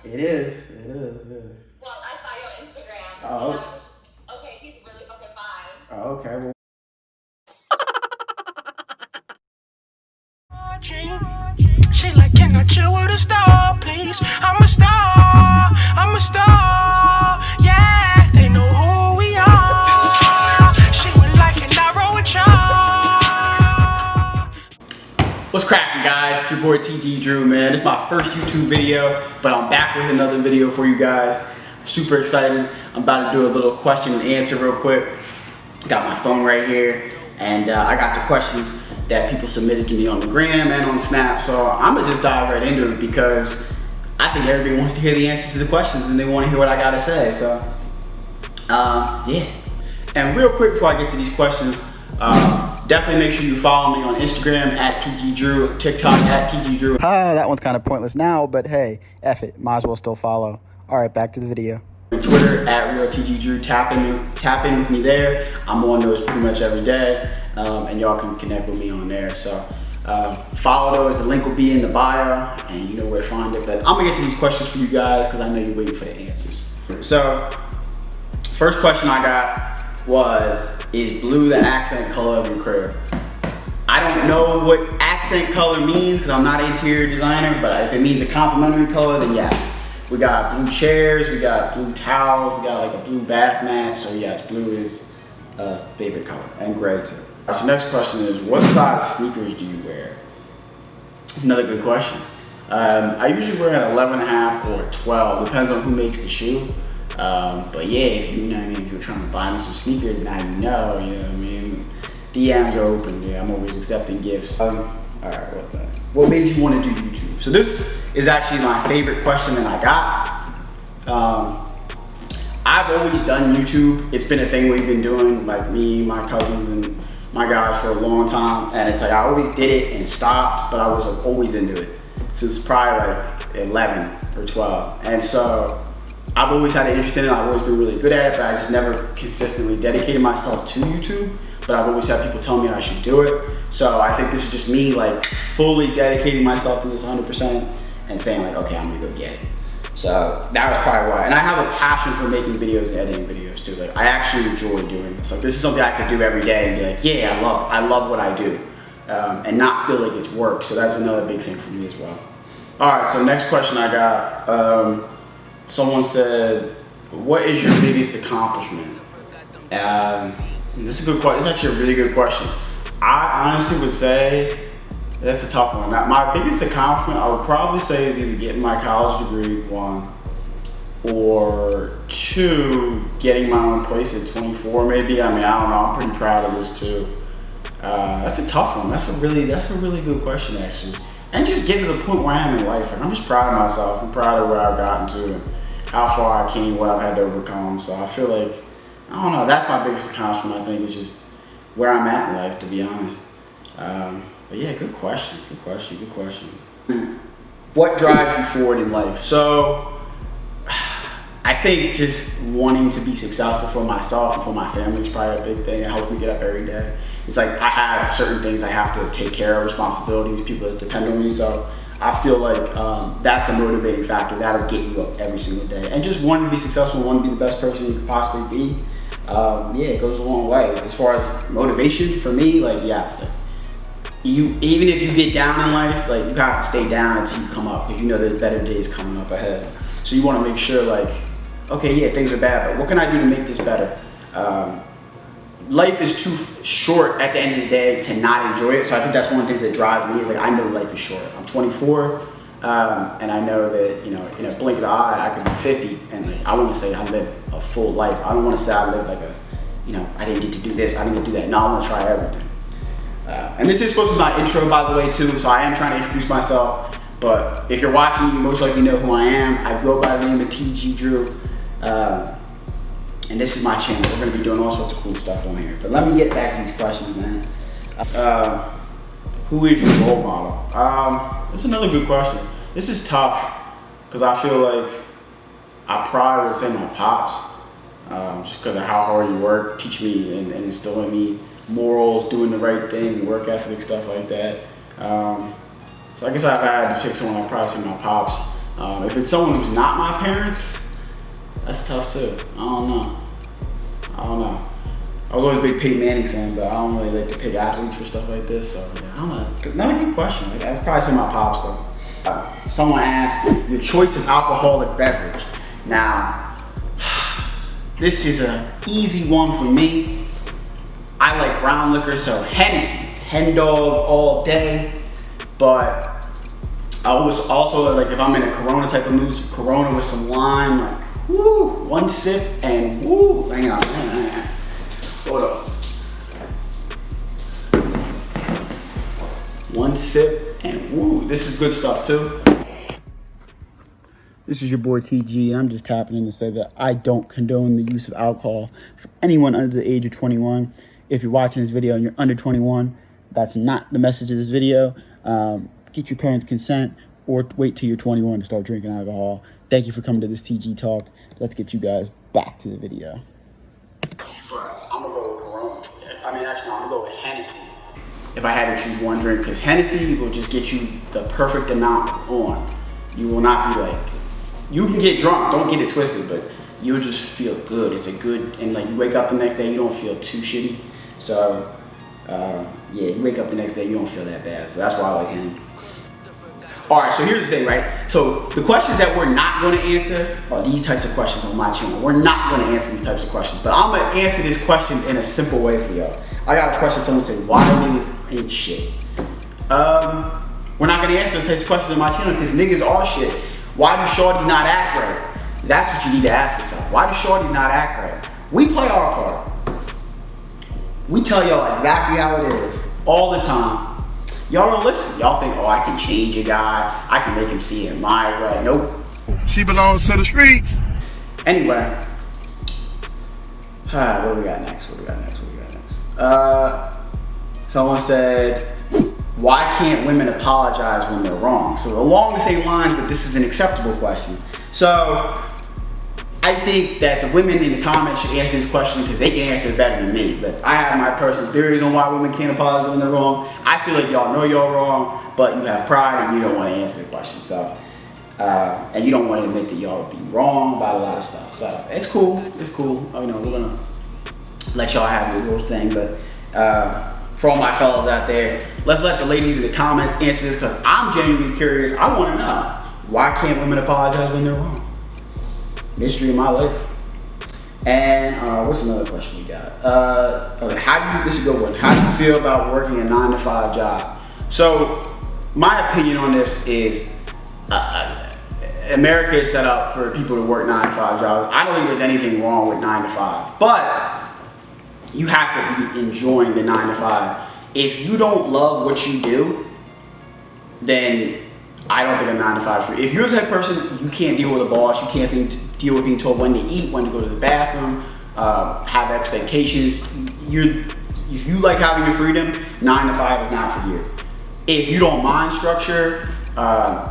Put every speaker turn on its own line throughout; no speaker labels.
It is. It is. Yeah.
Well, I saw your Instagram, and
Oh.
I was okay. He's really fucking fine.
Oh, okay. Well.
She like, can I chill with a star, please? I'm a star, I'm a star. Yeah, they know who we are. She would like an arrow with charm.
What's cracking, guys? It's your boy TG Drew, man. This is my first YouTube video, but I'm back with another video for you guys. I'm super excited. I'm about to do a little question and answer real quick. Got my phone right here, and I got the questions that people submitted to me on the gram and on Snap. So I'm gonna just dive right into it because I think everybody wants to hear the answers to the questions and they want to hear what I gotta say. So yeah. And real quick before I get to these questions, definitely make sure you follow me on Instagram at TG Drew, TikTok at TG Drew. That one's kind of pointless now, but hey, F it, might as well still follow. All right, back to the video. Twitter at RealTGDrew, tap in with me there. I'm on those pretty much every day, and y'all can connect with me on there. So follow those. The link will be in the bio, and you know where to find it. But I'm gonna get to these questions for you guys because I know you're waiting for the answers. So first question I got was, is blue the accent color of your crib? I don't know what accent color means because I'm not an interior designer, but if it means a complementary color, then yes. We got blue chairs, we got blue towels, we got like a blue bath mat. So yes, blue is a favorite color, and gray too. So next question is, what size sneakers do you wear? It's another good question. I usually wear an 11.5 or 12, depends on who makes the shoe. But yeah, if you know what I mean, if you're trying to buy me some sneakers, now you know what I mean. DMs are open, yeah, I'm always accepting gifts. All right, what next? What made you want to do YouTube? So this is actually my favorite question that I got. I've always done YouTube. It's been a thing we've been doing, like me, my cousins, and my guys for a long time. And it's like I always did it and stopped, but I was always into it since probably like 11 or 12. And so I've always had an interest in it. I've always been really good at it, but I just never consistently dedicated myself to YouTube. But I've always had people tell me I should do it. So I think this is just me like fully dedicating myself to this 100% and saying like, okay, I'm gonna go get it. So that was probably why. And I have a passion for making videos and editing videos too. Like I actually enjoy doing this. Like this is something I could do every day and be like, yeah, I love what I do. And not feel like it's work. So that's another big thing for me as well. All right, so next question I got. Someone said, what is your biggest accomplishment? This is a good question. It's actually a really good question. I honestly would say that's a tough one. My biggest accomplishment, I would probably say, is either getting my college degree, 1, or 2, getting my own place at 24, maybe. I mean, I don't know. I'm pretty proud of this too. That's a tough one. That's a really good question, actually. And just getting to the point where I am in life. Like, I'm just proud of myself. I'm proud of where I've gotten to, and how far I came, what I've had to overcome. So I feel like, I don't know, that's my biggest accomplishment, I think, is just where I'm at in life, to be honest. But yeah, good question. What drives you forward in life? So I think just wanting to be successful for myself and for my family is probably a big thing. It helps me get up every day. It's like I have certain things I have to take care of, responsibilities, people that depend on me. So I feel like that's a motivating factor. That'll get you up every single day. And just wanting to be successful, wanting to be the best person you could possibly be, yeah, it goes a long way. As far as motivation for me, like, yes, like, even if you get down in life, like, you have to stay down until you come up because you know there's better days coming up ahead. So you want to make sure, like, okay, yeah, things are bad, but what can I do to make this better? Life is too short at the end of the day to not enjoy it. So I think that's one of the things that drives me is like, I know life is short. I'm 24, and I know that, you know, in a blink of the eye, I could be 50, and like, I want to say I live a full life. I don't want to say I live like a, you know, I didn't get to do this, I didn't get to do that. No, I want to try everything. And this is supposed to be my intro, by the way, too, so I am trying to introduce myself. But if you're watching, you most likely know who I am. I go by the name of TG Drew. And this is my channel. We're gonna be doing all sorts of cool stuff on here. But let me get back to these questions, man. Who is your role model? That's another good question. This is tough because I feel like I probably would say my pops, just because of how hard he worked, teach me and instill in me morals, doing the right thing, work ethic, stuff like that. So I guess if I had to pick someone, I'd probably say my pops. If it's someone who's not my parents, that's tough too. I don't know. I was always a big Peyton Manning fan, but I don't really like to pick athletes for stuff like this. So yeah, I don't know. It's another good question. Like, I'd probably say my pops though. Someone asked your choice of alcoholic beverage. Now, this is an easy one for me. I like brown liquor, so Hennessy, Hen Dog all day. But I was also like, if I'm in a Corona type of mood, Corona with some lime, like woo, one sip and woo. Hang on. Hold up. One sip and woo. This is good stuff too. This is your boy TG, and I'm just tapping in to say that I don't condone the use of alcohol for anyone under the age of 21. If you're watching this video and you're under 21, that's not the message of this video. Get your parents' consent or wait till you're 21 to start drinking alcohol. Thank you for coming to this TG Talk. Let's get you guys back to the video. I'm gonna go with Corona. Actually, I'm gonna go with Hennessy. If I had to choose one drink, because Hennessy will just get you the perfect amount on. You will not be like, you can get drunk, don't get it twisted, but you'll just feel good. It's a good, and like you wake up the next day, you don't feel too shitty. So, yeah, you wake up the next day, you don't feel that bad. So that's why I like Henny. All right, so here's the thing, right? So the questions that we're not going to answer are these types of questions on my channel. We're not going to answer these types of questions, but I'm going to answer this question in a simple way for y'all. I got a question, someone say, why niggas ain't shit? We're not going to answer those types of questions on my channel because niggas are shit. Why do shorties not act right? That's what you need to ask yourself. Why do shorties not act right? We play our part. We tell y'all exactly how it is all the time. Y'all don't listen. Y'all think, oh, I can change a guy. I can make him see it my way. Nope.
She belongs to the streets.
Anyway. What do we got next? Someone said, why can't women apologize when they're wrong? So along the same lines, but this is an acceptable question. So I think that the women in the comments should answer this question because they can answer it better than me. But I have my personal theories on why women can't apologize when they're wrong. I feel like y'all know y'all wrong, but you have pride and you don't want to answer the question. So, and you don't want to admit that y'all would be wrong about a lot of stuff. So it's cool. It's cool. We're gonna let y'all have your little thing. But for all my fellas out there, let's let the ladies in the comments answer this because I'm genuinely curious. I want to know, why can't women apologize when they're wrong? Mystery of my life. And what's another question we got? Okay, this is a good one. How do you feel about working a 9-to-5 job? So my opinion on this is America is set up for people to work 9-to-5 jobs. I don't think there's anything wrong with 9-to-5, but you have to be enjoying the 9-to-5. If you don't love what you do, then I don't think a 9-to-5 is for you. If you're the type of person, you can't deal with a boss, you can't deal with being told when to eat, when to go to the bathroom, have expectations. If you like having your freedom, 9-to-5 is not for you. If you don't mind structure,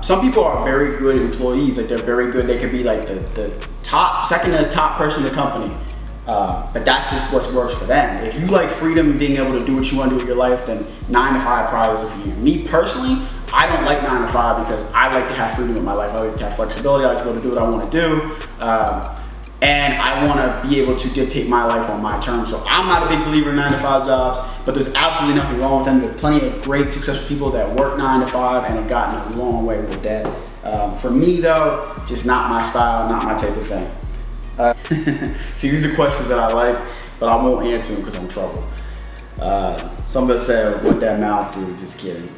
some people are very good employees, like they're very good, they could be like the top, second to the top person in the company. But that's just what works for them. If you like freedom and being able to do what you want to do with your life, then 9-to-5 probably isn't for you. Me personally, I don't like 9-to-5 because I like to have freedom in my life. I like to have flexibility. I like to be able to do what I want to do. And I want to be able to dictate my life on my terms. So I'm not a big believer in 9-to-5 jobs, but there's absolutely nothing wrong with them. There's plenty of great, successful people that work 9-to-5 and have gotten a long way with that. For me though, just not my style, not my type of thing. See, these are questions that I like, but I won't answer them because I'm trouble. Somebody said, what that mouth do? Just kidding.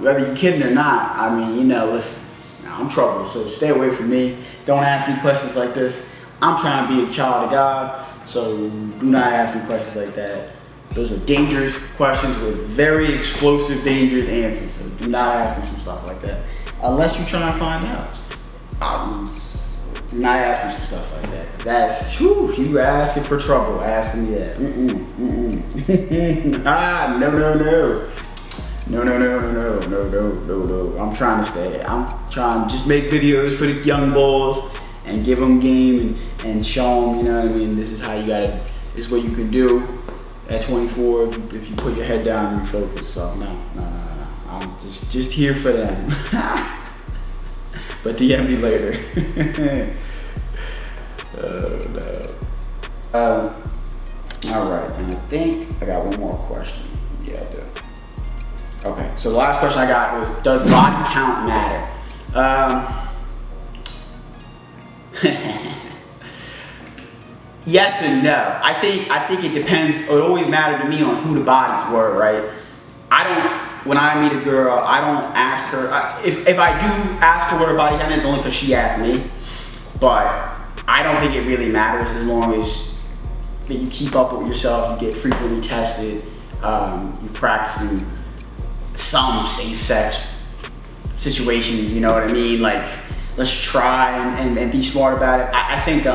Whether you're kidding or not, I mean, listen, I'm trouble, so stay away from me. Don't ask me questions like this. I'm trying to be a child of God, so do not ask me questions like that. Those are dangerous questions with very explosive, dangerous answers, so do not ask me some stuff like that. Unless you're trying to find out. Do not ask me some stuff like that. That's, whew, you asking for trouble, asking me that. No. No. I'm trying to just make videos for the young bulls and give them game and show them, you know what I mean? This is how this is what you can do at 24 if you put your head down and you focus. So no. I'm just here for them. but DM me later. Oh no. All right, and I think I got one more question. Yeah, I do. Okay, so the last question I got was, does body count matter? Yes and no. I think it depends. It always mattered to me on who the bodies were, right? When I meet a girl, I don't ask her. If I do ask her what her body count is, only because she asked me. But I don't think it really matters as long as that you keep up with yourself, you get frequently tested, you practicing some safe sex situations, you know what I mean? Like, let's try and be smart about it. I think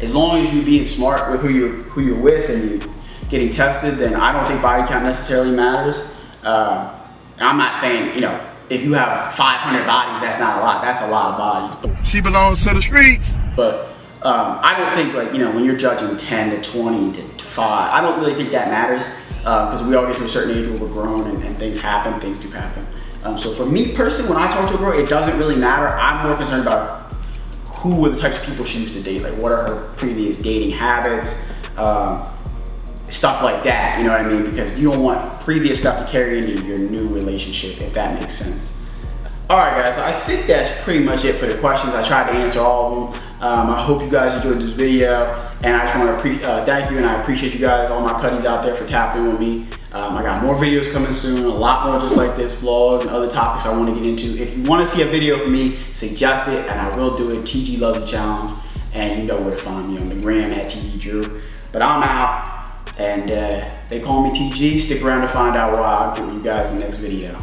as long as you're being smart with who you're with and you're getting tested, then I don't think body count necessarily matters. I'm not saying, you know, if you have 500 bodies, that's not a lot. That's a lot of bodies.
She belongs to the streets.
But I don't think, like, you know, when you're judging 10 to 20 to 5, I don't really think that matters, because we all get to a certain age where we're grown and things happen, things do happen. So for me personally, when I talk to a girl, it doesn't really matter. I'm more concerned about who are the types of people she used to date, like what are her previous dating habits, stuff like that, you know what I mean? Because you don't want previous stuff to carry into your new relationship, if that makes sense. All right, guys, so I think that's pretty much it for the questions. I tried to answer all of them. I hope you guys enjoyed this video, and I just want to thank you, and I appreciate you guys, all my cutties out there, for tapping with me. I got more videos coming soon, a lot more just like this, vlogs and other topics I want to get into. If you want to see a video from me, suggest it, and I will do it. TG Loves a Challenge, and you know where to find me on the gram at TG Drew. But I'm out, and they call me TG. Stick around to find out why. I'll get with you guys in the next video.